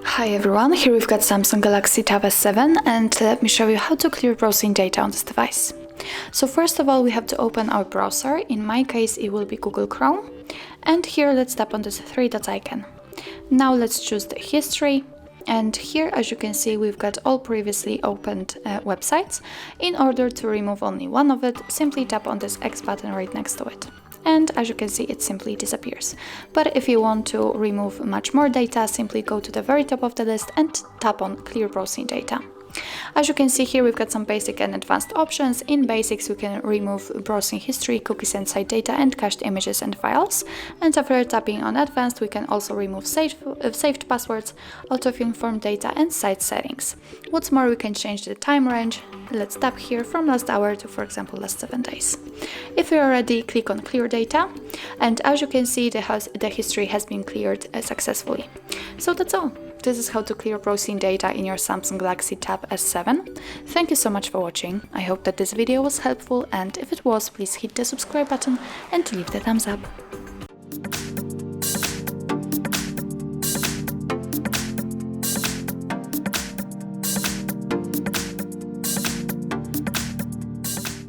Hi everyone, here we've got Samsung Galaxy Tab S7 and let me show you how to clear browsing data on this device. So first of all, we have to open our browser. In my case it will be Google Chrome, and here let's tap on this three dot icon. Now let's choose the history, and here as you can see we've got all previously opened websites. In order to remove only one of it, simply tap on this X button right next to it. And as you can see, it simply disappears. But if you want to remove much more data, simply go to the very top of the list and tap on Clear Browsing Data. As you can see here, we've got some basic and advanced options. In basics, we can remove browsing history, cookies and site data, and cached images and files. And after tapping on advanced, we can also remove saved passwords, auto-fill form data, and site settings. What's more, we can change the time range. Let's tap here from last hour to, for example, last 7 days. If you're ready, click on Clear Data, and as you can see, the history has been cleared successfully. So that's all. This is how to clear browsing data in your Samsung Galaxy Tab S7. Thank you so much for watching. I hope that this video was helpful, and if it was, please hit the subscribe button and leave the thumbs up.